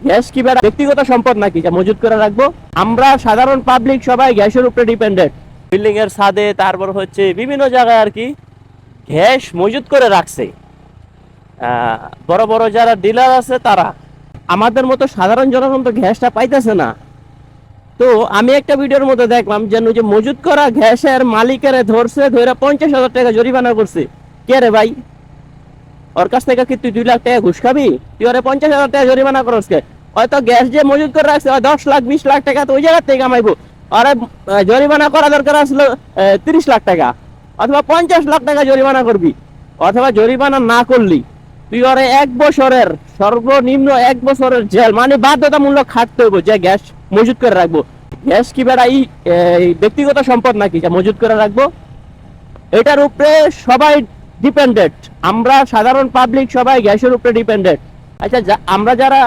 Gas কি বেড়া ব্যক্তিগত সম্পদ নাকি যা মজুত করে রাখবো? আমরা সাধারণ পাবলিক সবাই গ্যাসের উপরে ডিপেন্ডেন্ট। বিল্ডিং এর ছাদে, তারপর হচ্ছে বিভিন্ন জায়গায় আর কি গ্যাস মজুত করে রাখছে বড় বড় যারা ডিলার আছে তারা। আমাদের মতো সাধারণ জনগণ তো গ্যাসটা পাইতেছে না। তো আমি একটা ভিডিওর মধ্যে দেখলাম যে মজুত করা গ্যাসের মালিকের ধরছে, ধরে 50,000 টাকা জরিমানা করছে। কে রে ভাই? ওর কাছ থেকে কি তুই 2 লাখ টাকা ঘুষ খাবি? তুই ওরে 50,000 টাকা জরিমানা করস কে? হয়তো গ্যাস যে মজুত করে রাখছে 10 লাখ 20 লাখ টাকা তো ওই জায়গা থেকে কামাইবো। আরে জরিমানা করা দরকার আসলো 30 লাখ টাকা অথবা 50 লাখ টাকা জরিমানা করবি। অথবা জরিমানা না করলি তুই ওরে 1 বছরের, সর্বনিম্ন 1 বছরের জেল, মানে বাধ্যতামূলক খাটতে হইব যে গ্যাস মজুত করে রাখবো। গ্যাস কি বেড়া ব্যক্তিগত সম্পদ নাকি যা মজুত করে রাখবো? এটার উপরে সবাই ডিপেন্ডেন্ট। আমরা সাধারণ পাবলিক সবাই গ্যাসের উপরে ডিপেন্ডেন্ট। আচ্ছা, আমরা যারা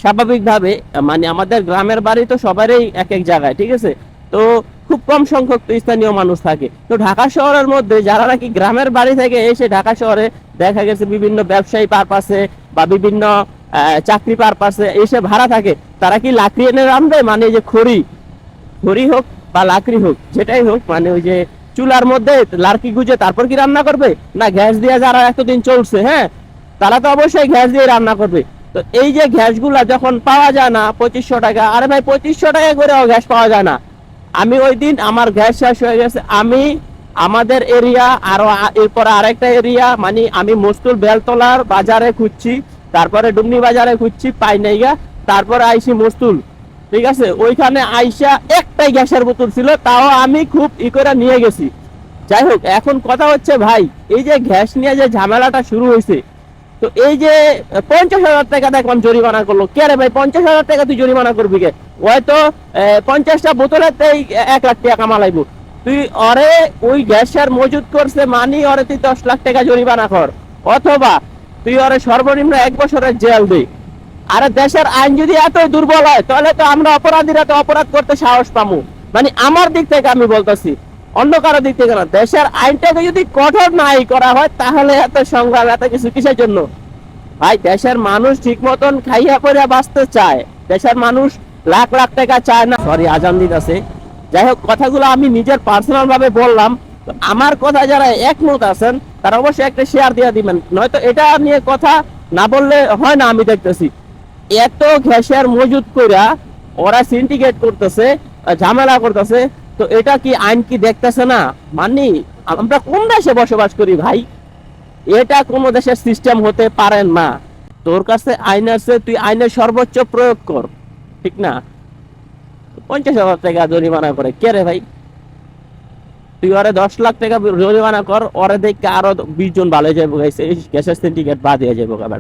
স্বাভাবিকভাবে, মানে আমাদের গ্রামের বাড়ি তো সবারই এক এক জায়গায়, ঠিক আছে? তো খুব কম সংখ্যক স্থানীয় মানুষ থাকে। তো ঢাকা শহরের মধ্যে যারা নাকি গ্রামের বাড়ি থেকে এসে ঢাকা শহরে দেখা গেছে বিভিন্ন ব্যবসায়ী পারপাসে বা বিভিন্ন চাকরি পারপাসে এসে ভাড়া থাকে, তারা কি লাকড়ি এনে রাঁধবে? মানে যে খড়ি হোক বা লাকড়ি হোক, যেটাই হোক, মানে ওই যে চুলার মধ্যে লাকড়ি গুজে তারপর কি রান্না করবে? না, গ্যাস দিয়ে যারা এতদিন চলছে, হ্যাঁ, তারা তো অবশ্যই গ্যাস দিয়ে রান্না করবে। তো এই যে গ্যাসগুলা যখন পাওয়া যায় না 2500 টাকা, আরে ভাই 2500 টাকা করেও গ্যাস পাওয়া যায় না। আমি ওই দিন আমার গ্যাস শেষ হয়ে গেছে, আমি আমাদের এরিয়া আরো এরপর আরেকটা এরিয়া, মানে আমি মস্তুল বেলতলার বাজারে খুঁজছি, তারপরে ডুমনি বাজারে খুঁজছি, পাই নাই গা। তারপরে আইসি মস্তুল, ঠিক আছে? ওইখানে আইসা একটাই গ্যাসের বোতল ছিল, তাও আমি খুব করে নিয়ে গেছি। যাই হোক, এখন কথা হচ্ছে ভাই, এই যে গ্যাস নিয়ে যে ঝামেলাটা শুরু হয়েছে, তো এই যে 50,000 টাকা দেখলাম জরিমানা করলো। কে রে ভাই? 50,000 টাকা তুই জরিমানা করবি কে? হয়তো 50টা বোতলেতেই 1 লাখ টাকা কামালাইবো। তুই অরে ওই গ্যাসের মজুত করছে, মানি অরে তুই 10 লাখ টাকা জরিমানা কর, অথবা তুই অরে সর্বনিম্ন 1 বছরের জেল দে। আর দেশের আইন যদি এত দুর্বল হয়, তাহলে তো আমরা অপরাধীরা তো অপরাধ করতে সাহস পাবো। মানে আমার দিক থেকে আমি বলতেছি, অন্য কারো দিক থেকে না। দেশের আইনটাকে যদি কঠোর নাই করা হয়, তাহলে এত সংগ্রাম, এত কিছু কিসের জন্য? ভাই, দেশের মানুষ ঠিক মতন খাইয়া পড়িয়া বাঁচতে চায়। দেশের মানুষ লাখ লাখ টাকা চায় না। সরি, আজান দিতেছে। যাই হোক, কথাগুলো আমি নিজের পার্সোনাল ভাবে বললাম। আমার কথা যারা একমত আছেন তারা অবশ্যই একটা শেয়ার দিয়ে দিবেন, নয়তো এটা নিয়ে কথা না বললে হয় না। আমি দেখতেছি এত গ্যাসের মজুত কইরা ওরা সিন্ডিকেট করতেছে, ঝামেলা করতেছে। তো এটা কি আইন কি দেখতেছে না? মানে আমরা কোন দেশে বসবাস করি ভাই? এটা কোন দেশের সিস্টেম হতে পারে না। তোর কাছে আইন আছে, তুই আইনের সর্বোচ্চ প্রয়োগ কর, ঠিক না? 50,000 টাকা জরিমানা করে কে রে ভাই? তুই ওরে 10 লাখ টাকা জরিমানা কর, ওরে দেখে আরো 20 জন ভালো যাবো, গ্যাসের সিন্ডিকেট বাদ হয়ে যাবো বেটা।